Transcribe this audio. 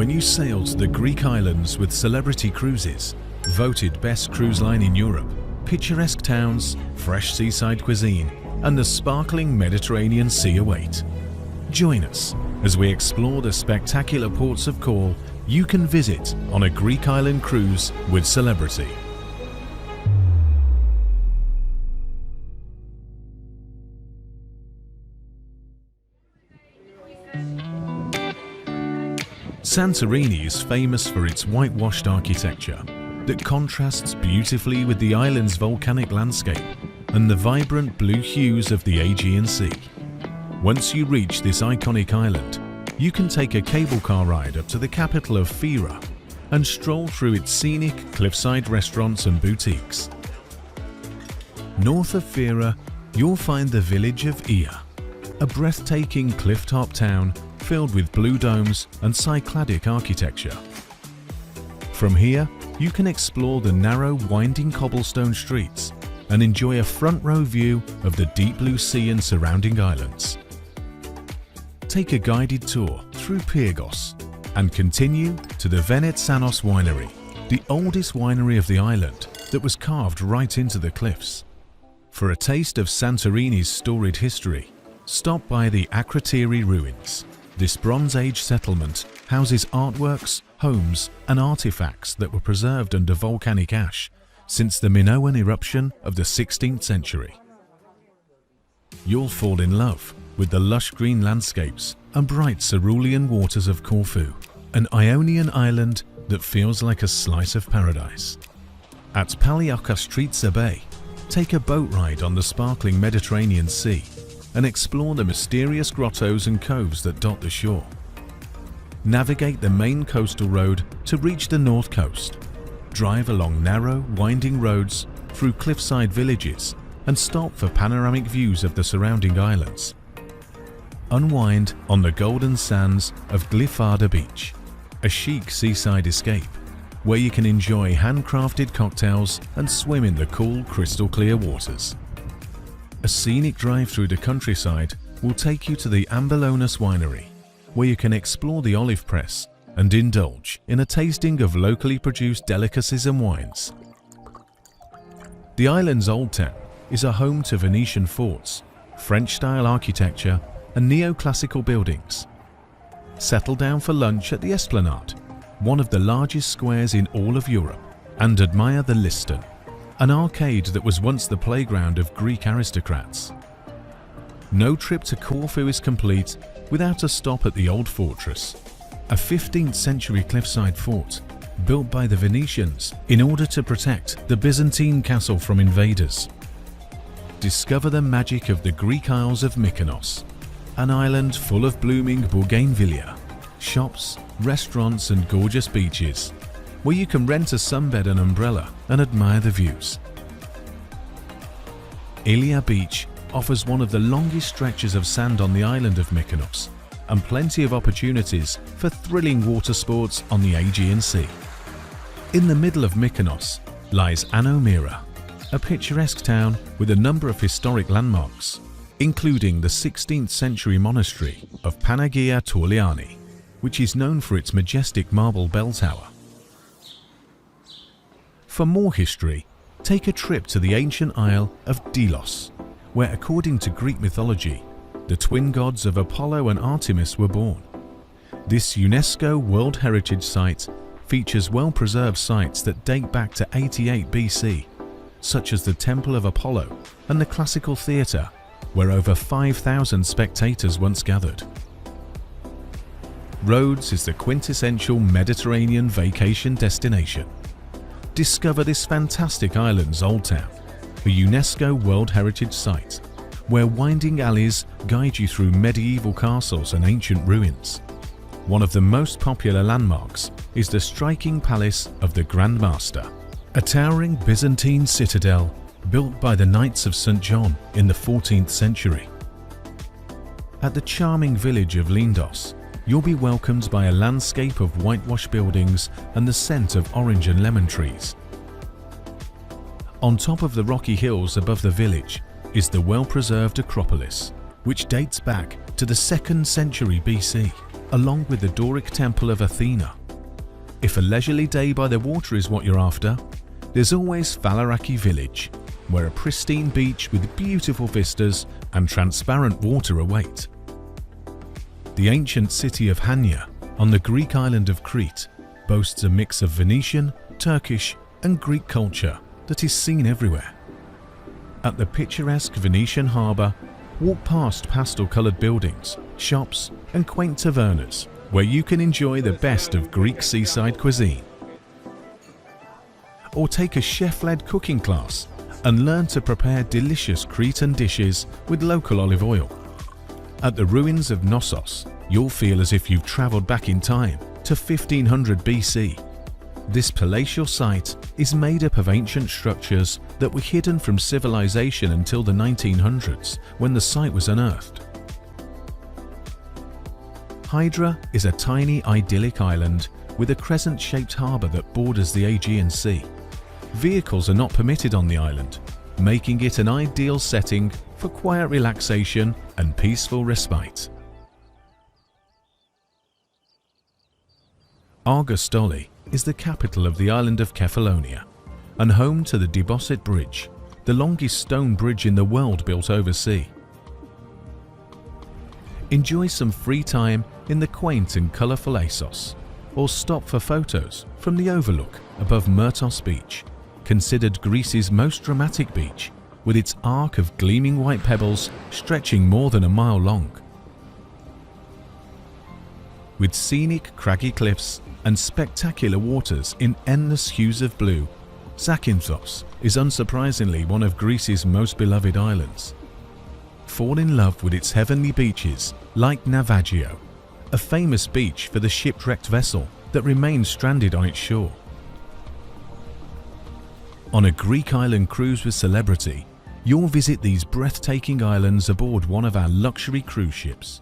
When you sail to the Greek islands with Celebrity Cruises, voted best cruise line in Europe, picturesque towns, fresh seaside cuisine, and the sparkling Mediterranean Sea await. Join us as we explore the spectacular ports of call you can visit on a Greek island cruise with Celebrity. Santorini is famous for its whitewashed architecture that contrasts beautifully with the island's volcanic landscape and the vibrant blue hues of the Aegean Sea. Once you reach this iconic island, you can take a cable car ride up to the capital of Fira and stroll through its scenic cliffside restaurants and boutiques. North of Fira, you'll find the village of Ia, a breathtaking cliff-top town filled with blue domes and Cycladic architecture. From here, you can explore the narrow, winding cobblestone streets and enjoy a front-row view of the deep blue sea and surrounding islands. Take a guided tour through Pyrgos and continue to the Venetsanos winery, the oldest winery of the island that was carved right into the cliffs. For a taste of Santorini's storied history, stop by the Akrotiri ruins. This Bronze Age settlement houses artworks, homes and artifacts that were preserved under volcanic ash since the Minoan eruption of the 16th century. You'll fall in love with the lush green landscapes and bright cerulean waters of Corfu, an Ionian island that feels like a slice of paradise. At Paliokastritsa Bay, take a boat ride on the sparkling Mediterranean Sea and explore the mysterious grottos and coves that dot the shore. Navigate the main coastal road to reach the north coast. Drive along narrow, winding roads through cliffside villages and stop for panoramic views of the surrounding islands. Unwind on the golden sands of Glyfada Beach, a chic seaside escape where you can enjoy handcrafted cocktails and swim in the cool, crystal-clear waters. A scenic drive through the countryside will take you to the Ambelonas winery, where you can explore the olive press and indulge in a tasting of locally produced delicacies and wines. The island's old town is a home to Venetian forts, French-style architecture and neoclassical buildings. Settle down for lunch at the Esplanade, one of the largest squares in all of Europe, and admire the Liston, an arcade that was once the playground of Greek aristocrats. No trip to Corfu is complete without a stop at the Old Fortress, a 15th century cliffside fort built by the Venetians in order to protect the Byzantine castle from invaders. Discover the magic of the Greek Isles of Mykonos, an island full of blooming bougainvillea, shops, restaurants and gorgeous beaches, where you can rent a sunbed and umbrella and admire the views. Ilia Beach offers one of the longest stretches of sand on the island of Mykonos and plenty of opportunities for thrilling water sports on the Aegean Sea. In the middle of Mykonos lies Anomira, a picturesque town with a number of historic landmarks, including the 16th century monastery of Panagia Tourliani, which is known for its majestic marble bell tower. For more history, take a trip to the ancient isle of Delos, where according to Greek mythology, the twin gods of Apollo and Artemis were born. This UNESCO World Heritage Site features well-preserved sites that date back to 88 BC, such as the Temple of Apollo and the Classical Theatre, where over 5,000 spectators once gathered. Rhodes is the quintessential Mediterranean vacation destination. Discover this fantastic island's old town, a UNESCO World Heritage Site, where winding alleys guide you through medieval castles and ancient ruins. One of the most popular landmarks is the striking palace of the Grand Master, a towering Byzantine citadel built by the Knights of St. John in the 14th century. At the charming village of Lindos, you'll be welcomed by a landscape of whitewashed buildings and the scent of orange and lemon trees. On top of the rocky hills above the village is the well-preserved Acropolis, which dates back to the 2nd century BC. along with the Doric Temple of Athena. If a leisurely day by the water is what you're after, there's always Falaraki village, where a pristine beach with beautiful vistas and transparent water await. The ancient city of Chania, on the Greek island of Crete, boasts a mix of Venetian, Turkish and Greek culture that is seen everywhere. At the picturesque Venetian harbour, walk past pastel-coloured buildings, shops and quaint tavernas where you can enjoy the best of Greek seaside cuisine. Or take a chef-led cooking class and learn to prepare delicious Cretan dishes with local olive oil. At the ruins of Knossos, you'll feel as if you've travelled back in time to 1500 BC. This palatial site is made up of ancient structures that were hidden from civilization until the 1900s, when the site was unearthed. HYDRA is a tiny idyllic island with a crescent-shaped harbour that borders the Aegean Sea. Vehicles are not permitted on the island, making it an ideal setting for quiet relaxation and peaceful respite. Argostoli is the capital of the island of Kefalonia and home to the Debosit Bridge, the longest stone bridge in the world built over sea. Enjoy some free time in the quaint and colourful Assos, or stop for photos from the overlook above Myrtos Beach, considered Greece's most dramatic beach, with its arc of gleaming white pebbles stretching more than a mile long. With scenic craggy cliffs and spectacular waters in endless hues of blue, ZAKYNTHOS is unsurprisingly one of Greece's most beloved islands. Fall in love with its heavenly beaches like Navaggio, a famous beach for the shipwrecked vessel that remains stranded on its shore. On a Greek island cruise with celebrity, you'll visit these breathtaking islands aboard one of our luxury cruise ships.